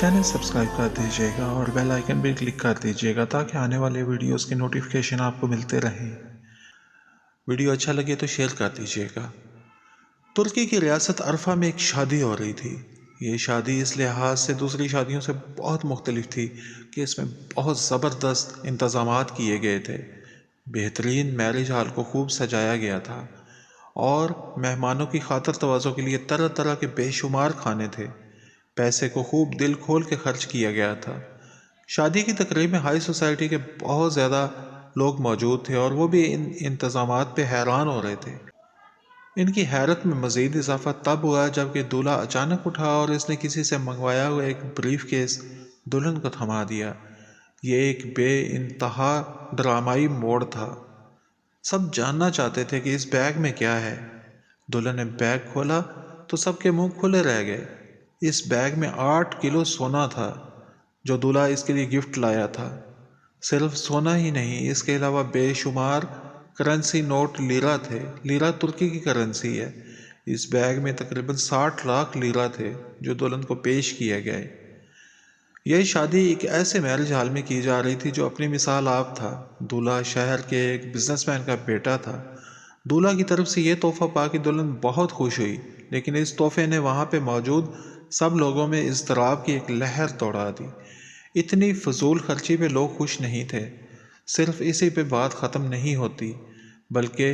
Channel subscribe कर दीजिएगा और बेल आइकन भी क्लिक कर दीजिएगा ताकि आने वाले वीडियोस की नोटिफिकेशन आपको मिलते रहें। वीडियो अच्छा लगे तो शेयर कर दीजिएगा। तुर्की की रियासत अरफा में एक शादी हो रही थी। ये शादी इस लिहाज से दूसरी शादियों से बहुत मुख्तलिफ थी कि इसमें बहुत ज़बरदस्त इंतज़ामात किए गए थे। बेहतरीन मैरिज हॉल को खूब सजाया गया था और मेहमानों की खातर तवाज़ो के लिए तरह तरह के बेशुमार खाने थे। पैसे को खूब दिल खोल के खर्च किया गया था। शादी की तकरीब में हाई सोसाइटी के बहुत ज़्यादा लोग मौजूद थे और वो भी इन इंतज़ामात पे हैरान हो रहे थे। इनकी हैरत में मज़ीद इजाफा तब हुआ जबकि दूल्हा अचानक उठा और इसने किसी से मंगवाया हुआ एक ब्रीफ केस दुल्हन को थमा दिया। ये एक बेइंतहा ड्रामाई मोड़ था। सब जानना चाहते थे कि इस बैग में क्या है। दुल्हन ने बैग खोला तो सबके मुंह खुले रह गए। इस बैग में 8 किलो सोना था जो दूल्हा इसके लिए गिफ्ट लाया था। सिर्फ सोना ही नहीं, इसके अलावा बेशुमार करेंसी नोट लीरा थे। लीरा तुर्की की करेंसी है। इस बैग में तकरीबन 60 लाख लीरा थे जो दुल्हन को पेश किए गए। यह शादी एक ऐसे मैरिज हॉल में की जा रही थी जो अपनी मिसाल आप था। दूल्हा शहर के एक बिजनेसमैन का बेटा था। दूल्हा की तरफ से यह तोहफा पाकर दुल्हन बहुत खुश हुई, लेकिन इस तोहफे ने वहाँ पे मौजूद सब लोगों में इज़्तिराब की एक लहर दौड़ा दी। इतनी फजूल खर्ची पे लोग खुश नहीं थे। सिर्फ इसी पे बात ख़त्म नहीं होती, बल्कि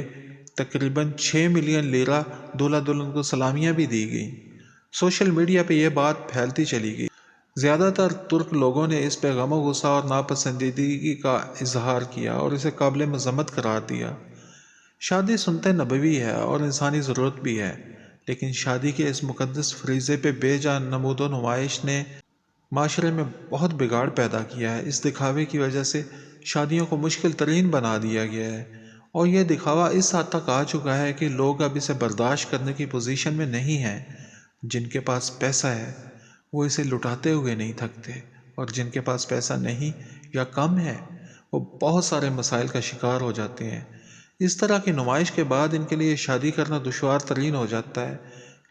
तकरीबन 6 मिलियन लीरा दूल्हा दुल्हन को सलामियाँ भी दी गई। सोशल मीडिया पे यह बात फैलती चली गई। ज़्यादातर तुर्क लोगों ने इस पे गम गुस्सा और नापसंदीदगी का इजहार किया और इसे काबिल मजम्मत करार दिया। शादी सुन्नत नबवी है और इंसानी ज़रूरत भी है, लेकिन शादी के इस मुकद्दस फरीज़े पे बेजान नमूदो नुमाइश ने माशरे में बहुत बिगाड़ पैदा किया है। इस दिखावे की वजह से शादियों को मुश्किल तरीन बना दिया गया है और यह दिखावा इस हद तक आ चुका है कि लोग अब इसे बर्दाश्त करने की पोजीशन में नहीं हैं। जिनके पास पैसा है वो इसे लुटाते हुए नहीं थकते और जिनके पास पैसा नहीं या कम है वो बहुत सारे मसाइल का शिकार हो जाते हैं। इस तरह की नुमाइश के बाद इनके लिए शादी करना दुश्वार तरीन हो जाता है।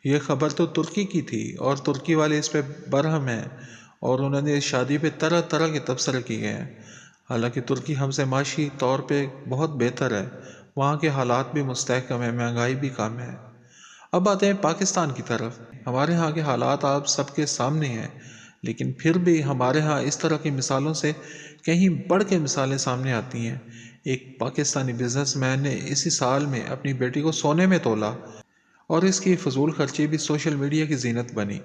ये खबर तो तुर्की की थी और तुर्की वाले इस पे बरहम हैं और उन्होंने इस शादी पे तरह तरह के तबसरे किए हैं। हालांकि तुर्की हमसे माशी तौर पे बहुत बेहतर है। वहाँ के हालात भी मुस्तहकम है, महंगाई भी कम है। अब आते हैं पाकिस्तान की तरफ। हमारे यहाँ के हालात आप सबके सामने हैं, लेकिन फिर भी हमारे यहाँ इस तरह की मिसालों से कहीं बढ़ के मिसालें सामने आती हैं। एक पाकिस्तानी बिजनेसमैन ने इसी साल में अपनी बेटी को सोने में तोला और इसकी फजूल खर्ची भी सोशल मीडिया की जीनत बनी।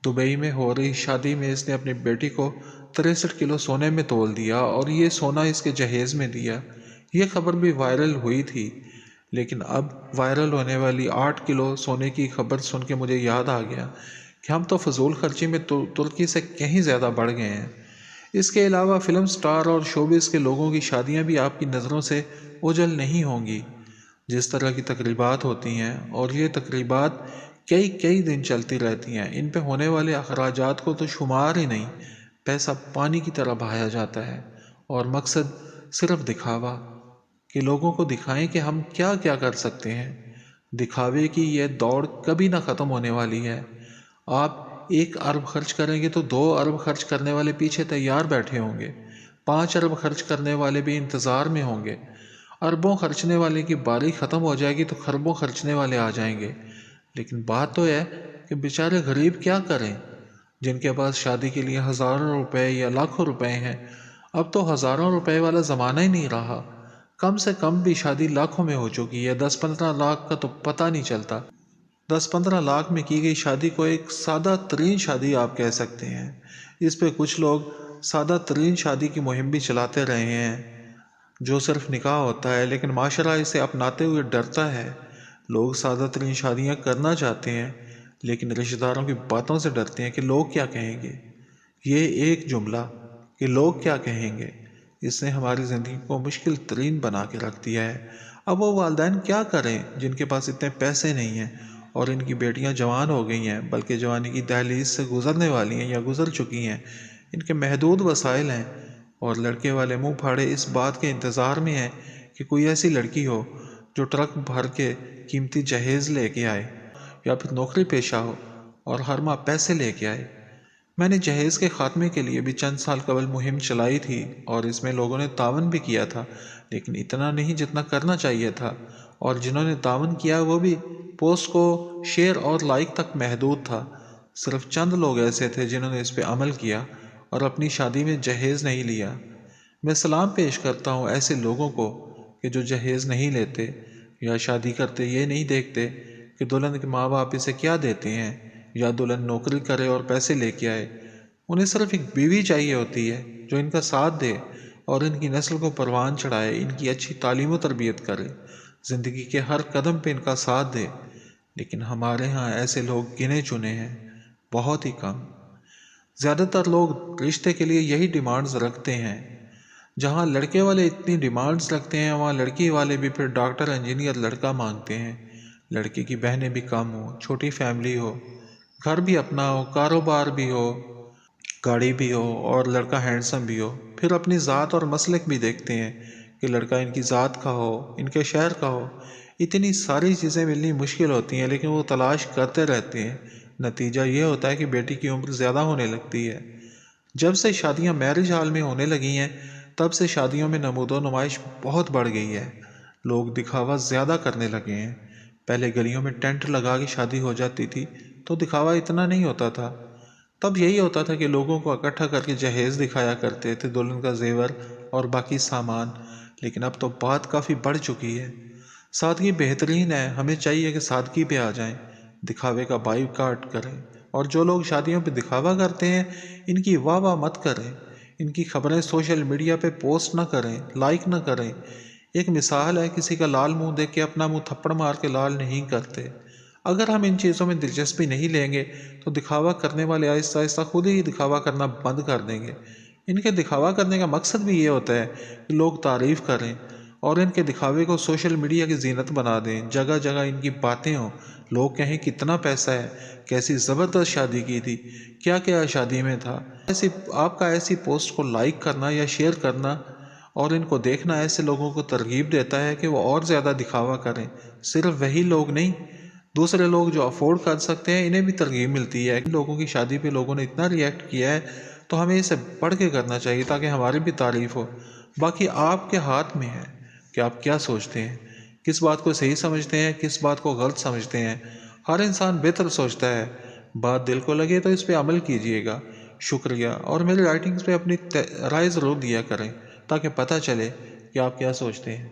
दुबई में हो रही शादी में इसने अपनी बेटी को 63 किलो सोने में तोल दिया और ये सोना इसके जहेज में दिया। ये खबर भी वायरल हुई थी, लेकिन अब वायरल होने वाली 8 किलो सोने की खबर सुन के मुझे याद आ गया कि हम तो फजूल खर्ची में तुर्की से कहीं ज़्यादा बढ़ गए हैं। इसके अलावा फिल्म स्टार और शोबिस के लोगों की शादियां भी आपकी नज़रों से ओझल नहीं होंगी। जिस तरह की तकरीबात होती हैं और ये तकरीबात कई कई दिन चलती रहती हैं, इन पे होने वाले अखराजात को तो शुमार ही नहीं। पैसा पानी की तरह बहाया जाता है और मकसद सिर्फ दिखावा, कि लोगों को दिखाएं कि हम क्या क्या कर सकते हैं। दिखावे की यह दौड़ कभी ना ख़त्म होने वाली है। आप 1 अरब खर्च करेंगे तो 2 अरब खर्च करने वाले पीछे तैयार बैठे होंगे। 5 अरब खर्च करने वाले भी इंतज़ार में होंगे। अरबों खर्चने वाले की बारी ख़त्म हो जाएगी तो खरबों खर्चने वाले आ जाएंगे। लेकिन बात तो है कि बेचारे गरीब क्या करें, जिनके पास शादी के लिए हज़ारों रुपए या लाखों रुपए हैं। अब तो हज़ारों रुपए वाला ज़माना ही नहीं रहा। कम से कम भी शादी लाखों में हो चुकी है। 10-15 लाख का तो पता नहीं चलता। 10-15 लाख में की गई शादी को एक सादा तरीन शादी आप कह सकते हैं। इस पे कुछ लोग सादा तरीन शादी की मुहिम भी चलाते रहे हैं, जो सिर्फ निकाह होता है, लेकिन माशरा इसे अपनाते हुए डरता है। लोग सादा तरीन शादियाँ करना चाहते हैं, लेकिन रिश्तेदारों की बातों से डरते हैं कि लोग क्या कहेंगे। ये एक जुमला कि लोग क्या कहेंगे, इसने हमारी ज़िंदगी को मुश्किल तरीन बना के रख दिया है। अब वो वालिदैन क्या करें जिनके पास इतने पैसे नहीं हैं और इनकी बेटियां जवान हो गई हैं, बल्कि जवानी की दहलीज से गुजरने वाली हैं या गुजर चुकी हैं। इनके महदूद वसाइल हैं और लड़के वाले मुंह फाड़े इस बात के इंतज़ार में हैं कि कोई ऐसी लड़की हो जो ट्रक भर के कीमती जहेज़ लेके आए या फिर नौकरी पेशा हो और हर माह पैसे लेके आए। میں نے جہیز کے خاتمے کے لیے بھی چند سال قبل مہم چلائی تھی اور اس میں لوگوں نے تعاون بھی کیا تھا، لیکن اتنا نہیں جتنا کرنا چاہیے تھا، اور جنہوں نے تعاون کیا وہ بھی پوسٹ کو شیئر اور لائک تک محدود تھا۔ صرف چند لوگ ایسے تھے جنہوں نے اس پہ عمل کیا اور اپنی شادی میں جہیز نہیں لیا۔ میں سلام پیش کرتا ہوں ایسے لوگوں کو کہ جو جہیز نہیں لیتے یا شادی کرتے یہ نہیں دیکھتے کہ دلہن کے ماں باپ اسے کیا دیتے ہیں، یا دلہن نوکری کرے اور پیسے لے کے آئے۔ انہیں صرف ایک بیوی چاہیے ہوتی ہے جو ان کا ساتھ دے اور ان کی نسل کو پروان چڑھائے، ان کی اچھی تعلیم و تربیت کرے، زندگی کے ہر قدم پہ ان کا ساتھ دے۔ لیکن ہمارے ہاں ایسے لوگ گنے چنے ہیں، بہت ہی کم۔ زیادہ تر لوگ رشتے کے لیے یہی ڈیمانڈز رکھتے ہیں۔ جہاں لڑکے والے اتنی ڈیمانڈز رکھتے ہیں وہاں لڑکی والے بھی پھر ڈاکٹر انجینئر لڑکا مانگتے ہیں۔ لڑکی کی بہنیں بھی کم ہوں، چھوٹی فیملی ہو، گھر بھی اپنا ہو، کاروبار بھی ہو، گاڑی بھی ہو، اور لڑکا ہینڈسم بھی ہو۔ پھر اپنی ذات اور مسلک بھی دیکھتے ہیں کہ لڑکا ان کی ذات کا ہو، ان کے شہر کا ہو۔ اتنی ساری چیزیں ملنی مشکل ہوتی ہیں لیکن وہ تلاش کرتے رہتے ہیں۔ نتیجہ یہ ہوتا ہے کہ بیٹی کی عمر زیادہ ہونے لگتی ہے۔ جب سے شادیاں میرج ہال میں ہونے لگی ہیں تب سے شادیوں میں نمود و نمائش بہت بڑھ گئی ہے۔ لوگ دکھاوا زیادہ کرنے لگے ہیں۔ پہلے گلیوں میں ٹینٹ لگا کے شادی ہو جاتی تھی تو دکھاوا اتنا نہیں ہوتا تھا۔ تب یہی ہوتا تھا کہ لوگوں کو اکٹھا کر کے جہیز دکھایا کرتے تھے، دلہن کا زیور اور باقی سامان۔ لیکن اب تو بات کافی بڑھ چکی ہے۔ سادگی بہترین ہے، ہمیں چاہیے کہ سادگی پہ آ جائیں، دکھاوے کا بائیکاٹ کریں، اور جو لوگ شادیوں پہ دکھاوا کرتے ہیں ان کی واہ واہ مت کریں، ان کی خبریں سوشل میڈیا پہ پوسٹ نہ کریں، لائک نہ کریں۔ ایک مثال ہے، کسی کا لال منہ دیکھ کے اپنا منہ تھپڑ مار کے لال نہیں کرتے۔ اگر ہم ان چیزوں میں دلچسپی نہیں لیں گے تو دکھاوا کرنے والے آہستہ آہستہ خود ہی دکھاوا کرنا بند کر دیں گے۔ ان کے دکھاوا کرنے کا مقصد بھی یہ ہوتا ہے کہ لوگ تعریف کریں اور ان کے دکھاوے کو سوشل میڈیا کی زینت بنا دیں، جگہ جگہ ان کی باتیں ہوں، لوگ کہیں کتنا پیسہ ہے، کیسی زبردست شادی کی تھی، کیا کیا شادی میں تھا۔ آپ کا ایسی پوسٹ کو لائک کرنا یا شیئر کرنا اور ان کو دیکھنا ایسے لوگوں کو ترغیب دیتا ہے کہ وہ اور زیادہ دکھاوا کریں۔ صرف وہی لوگ نہیں، دوسرے لوگ جو افورڈ کر سکتے ہیں انہیں بھی ترغیب ملتی ہے کہ لوگوں کی شادی پہ لوگوں نے اتنا ریئیکٹ کیا ہے تو ہمیں اسے بڑھ کے کرنا چاہیے تاکہ ہماری بھی تعریف ہو۔ باقی آپ کے ہاتھ میں ہے کہ آپ کیا سوچتے ہیں، کس بات کو صحیح سمجھتے ہیں، کس بات کو غلط سمجھتے ہیں۔ ہر انسان بہتر سوچتا ہے، بات دل کو لگے تو اس پہ عمل کیجیے گا۔ شکریہ، اور میری رائٹنگز پہ اپنی رائے ضرور دیا کریں تاکہ پتہ چلے کہ آپ کیا سوچتے ہیں۔